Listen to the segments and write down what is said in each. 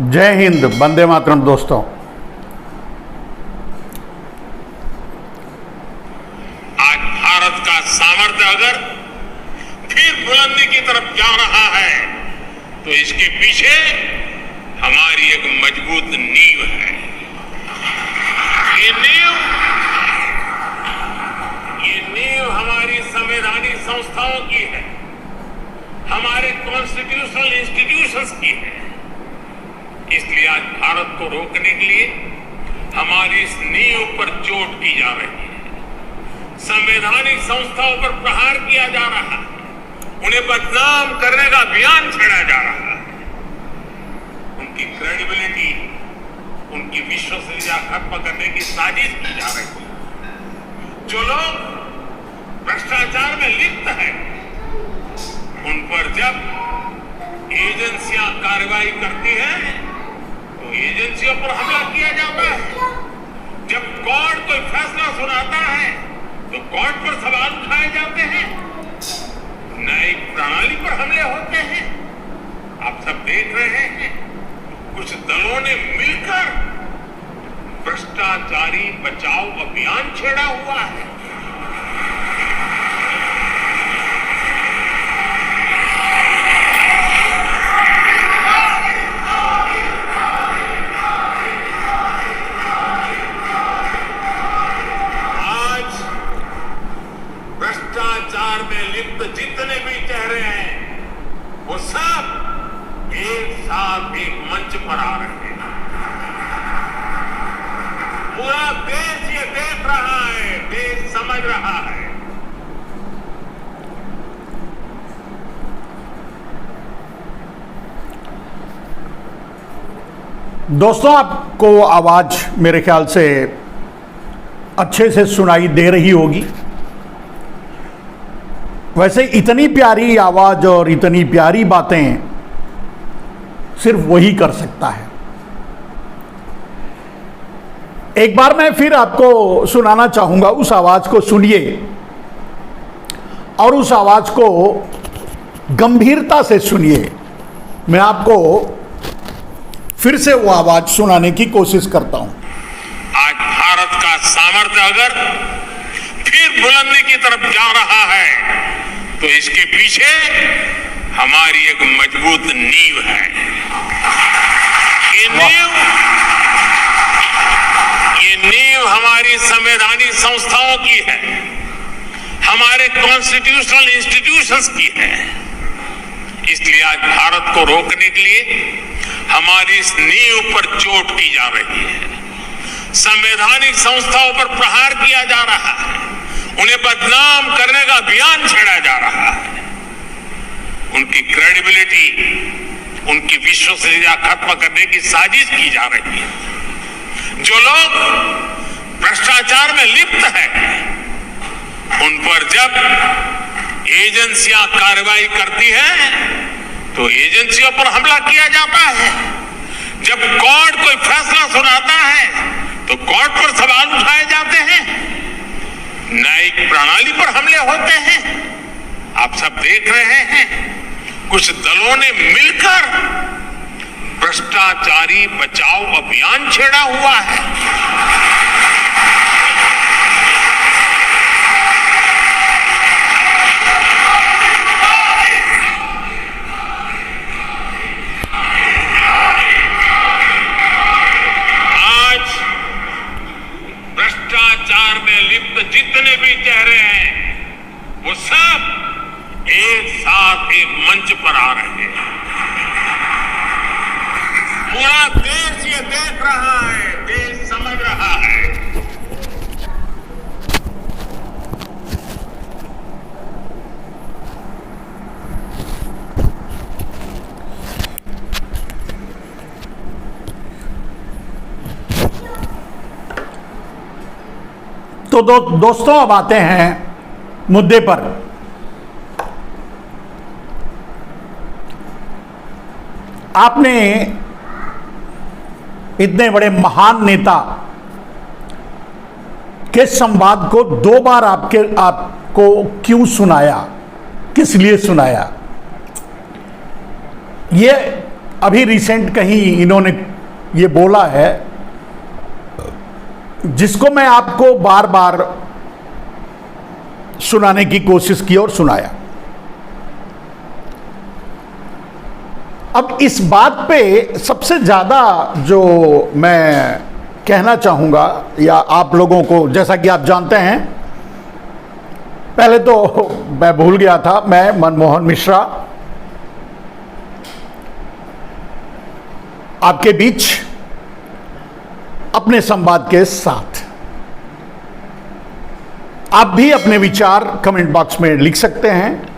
जय हिंद, वंदे मातरम। दोस्तों, आज भारत का सामर्थ्य अगर फिर बुलंदी की तरफ जा रहा है तो इसके पीछे हमारी एक मजबूत नींव है। ये नींव हमारी संवैधानिक संस्थाओं की है, हमारे कॉन्स्टिट्यूशनल इंस्टीट्यूशंस की है। इसलिए आज भारत को रोकने के लिए हमारी इस नींव पर चोट की जा रही है, संवैधानिक संस्थाओं पर प्रहार किया जा रहा है, उन्हें बदनाम करने का अभियान छेड़ा जा रहा है। उनकी क्रेडिबिलिटी, उनकी विश्वसनीयता खत्म करने की साजिश की जा रही है। जो लोग भ्रष्टाचार में लिप्त हैं, उन पर जब एजेंसियां कार्रवाई करती हैं तो एजेंसियों पर हमला किया जाता है। जब कोर्ट कोई फैसला सुनाता है तो कोर्ट पर सवाल उठाए जाते हैं, न्यायिक प्रणाली पर हमले होते हैं। आप सब देख रहे हैं, कुछ दलों ने मिलकर भ्रष्टाचारी बचाओ अभियान छेड़ा हुआ है। भ्रष्टाचार में लिप्त जितने भी चेहरे हैं, वो सब एक साथ एक मंच पर आ रहे हैं। पूरा देश ये देख रहा है, देश समझ रहा है। दोस्तों, आपको आवाज मेरे ख्याल से अच्छे से सुनाई दे रही होगी। वैसे इतनी प्यारी आवाज और इतनी प्यारी बातें सिर्फ वही कर सकता है। एक बार मैं फिर आपको सुनाना चाहूंगा, उस आवाज को सुनिए और उस आवाज को गंभीरता से सुनिए। मैं आपको फिर से वो आवाज सुनाने की कोशिश करता हूं। आज भारत का सामर्थ्य अगर फिर बुलंदी की तरफ जा रहा है तो इसके पीछे हमारी एक मजबूत नींव है। ये नींव हमारी संवैधानिक संस्थाओं की है, हमारे कॉन्स्टिट्यूशनल इंस्टीट्यूशंस की है। इसलिए आज भारत को रोकने के लिए हमारी इस नींव पर चोट की जा रही है, संवैधानिक संस्थाओं पर प्रहार किया जा रहा है, उन्हें बदनाम करने का अभियान छेड़ा जा रहा है। उनकी क्रेडिबिलिटी, उनकी विश्वसनीयता खत्म करने की साजिश की जा रही है। जो लोग भ्रष्टाचार में लिप्त हैं, उन पर जब एजेंसियां कार्रवाई करती हैं तो एजेंसियों पर हमला किया जाता है। जब कोर्ट कोई फैसला सुनाता है तो कोर्ट पर सवाल उठाए जाते हैं, न्यायिक प्रणाली पर हमले होते हैं। आप सब देख रहे हैं, कुछ दलों ने मिलकर भ्रष्टाचारी बचाओ अभियान छेड़ा हुआ है। आज भ्रष्टाचार में लिप्त जितने भी चेहरे हैं, वो सब एक साथ एक मंच पर आ रहे हैं। पूरा देश ये देख रहा है, देश समझ रहा है। तो दोस्तों, अब आते हैं मुद्दे पर। आपने इतने बड़े महान नेता के संवाद को दो बार आपको क्यों सुनाया, किस लिए सुनाया? ये अभी रिसेंट कहीं इन्होंने ये बोला है, जिसको मैं आपको बार बार सुनाने की कोशिश की और सुनाया। अब इस बात पे सबसे ज़्यादा जो मैं कहना चाहूँगा या आप लोगों को, जैसा कि आप जानते हैं, पहले तो मैं भूल गया था, मैं मनमोहन मिश्रा आपके बीच अपने संवाद के साथ। आप भी अपने विचार कमेंट बॉक्स में लिख सकते हैं,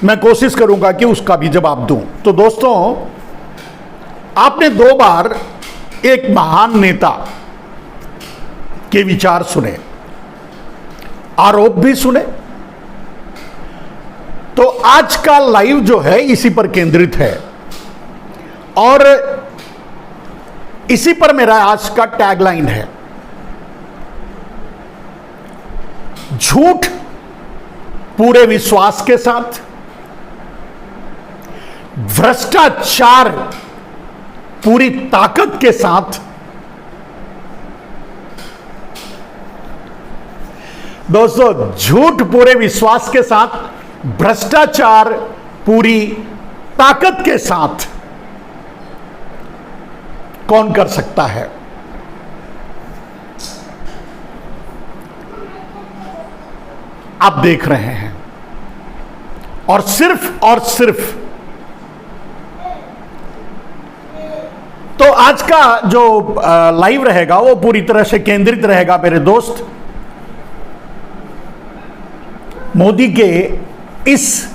मैं कोशिश करूंगा कि उसका भी जवाब दूं। तो दोस्तों, आपने 2 बार एक महान नेता के विचार सुने, आरोप भी सुने। तो आज का लाइव जो है इसी पर केंद्रित है और इसी पर मेरा आज का टैगलाइन है, झूठ पूरे विश्वास के साथ, भ्रष्टाचार पूरी ताकत के साथ। दोस्तों, झूठ पूरे विश्वास के साथ, भ्रष्टाचार पूरी ताकत के साथ कौन कर सकता है? आप देख रहे हैं। और सिर्फ तो आज का जो लाइव रहेगा वो पूरी तरह से केंद्रित रहेगा मेरे दोस्त मोदी के इस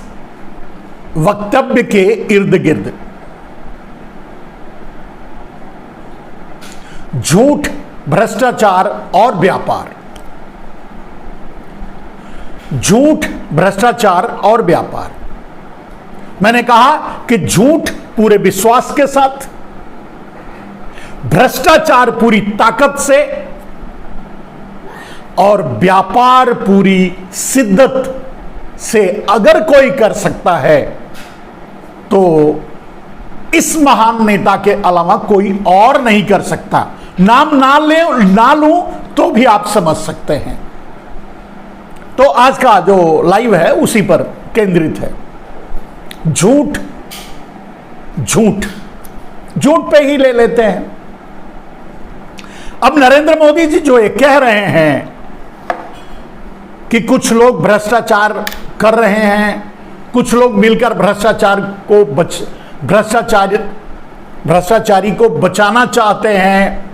वक्तव्य के इर्द गिर्द। झूठ, भ्रष्टाचार और व्यापार, झूठ, भ्रष्टाचार और व्यापार। मैंने कहा कि झूठ पूरे विश्वास के साथ, भ्रष्टाचार पूरी ताकत से और व्यापार पूरी शिद्दत से अगर कोई कर सकता है तो इस महान नेता के अलावा कोई और नहीं कर सकता। नाम ना लूं तो भी आप समझ सकते हैं। तो आज का जो लाइव है उसी पर केंद्रित है। झूठ पे ही ले लेते हैं। अब नरेंद्र मोदी जी जो ये कह रहे हैं कि कुछ लोग भ्रष्टाचार कर रहे हैं, कुछ लोग मिलकर भ्रष्टाचारी को बचाना चाहते हैं,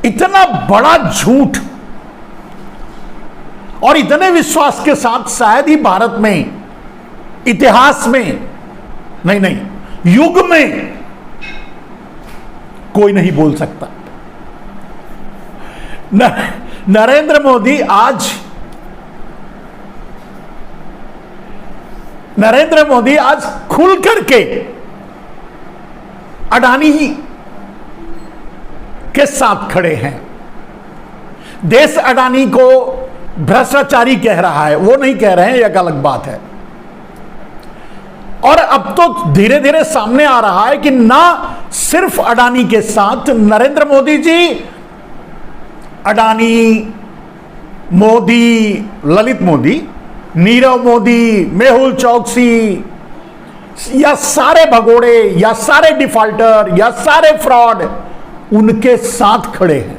इतना बड़ा झूठ और इतने विश्वास के साथ शायद ही भारत में, इतिहास में, नहीं युग में कोई नहीं बोल सकता। नरेंद्र मोदी आज खुल करके अडानी के साथ खड़े हैं। देश अडानी को भ्रष्टाचारी कह रहा है, वो नहीं कह रहे हैं, एक अलग बात है। और अब तो धीरे धीरे सामने आ रहा है कि ना सिर्फ अडानी के साथ नरेंद्र मोदी जी, अडानी, मोदी, ललित मोदी, नीरव मोदी, मेहुल चौकसी, या सारे भगोड़े, या सारे डिफॉल्टर, या सारे फ्रॉड उनके साथ खड़े हैं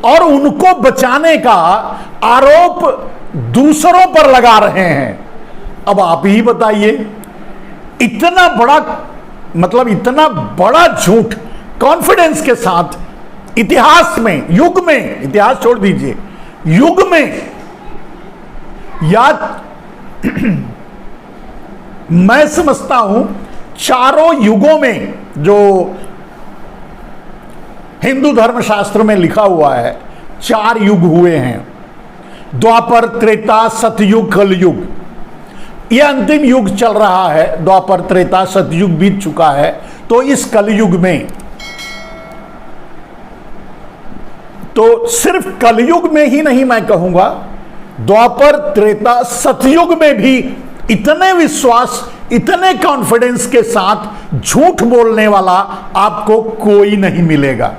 और उनको बचाने का आरोप दूसरों पर लगा रहे हैं। अब आप ही बताइए, इतना बड़ा, मतलब इतना बड़ा झूठ कॉन्फिडेंस के साथ इतिहास में, युग में, इतिहास छोड़ दीजिए, युग में, या मैं समझता हूं चारों युगों में, जो हिंदू धर्मशास्त्र में लिखा हुआ है, 4 युग हुए हैं, द्वापर, त्रेता, सतयुग, कलयुग। यह अंतिम युग चल रहा है, द्वापर, त्रेता, सतयुग बीत चुका है। तो इस कलयुग में, तो सिर्फ कलयुग में ही नहीं, मैं कहूंगा द्वापर, त्रेता, सतयुग में भी इतने विश्वास, इतने कॉन्फिडेंस के साथ झूठ बोलने वाला आपको कोई नहीं मिलेगा।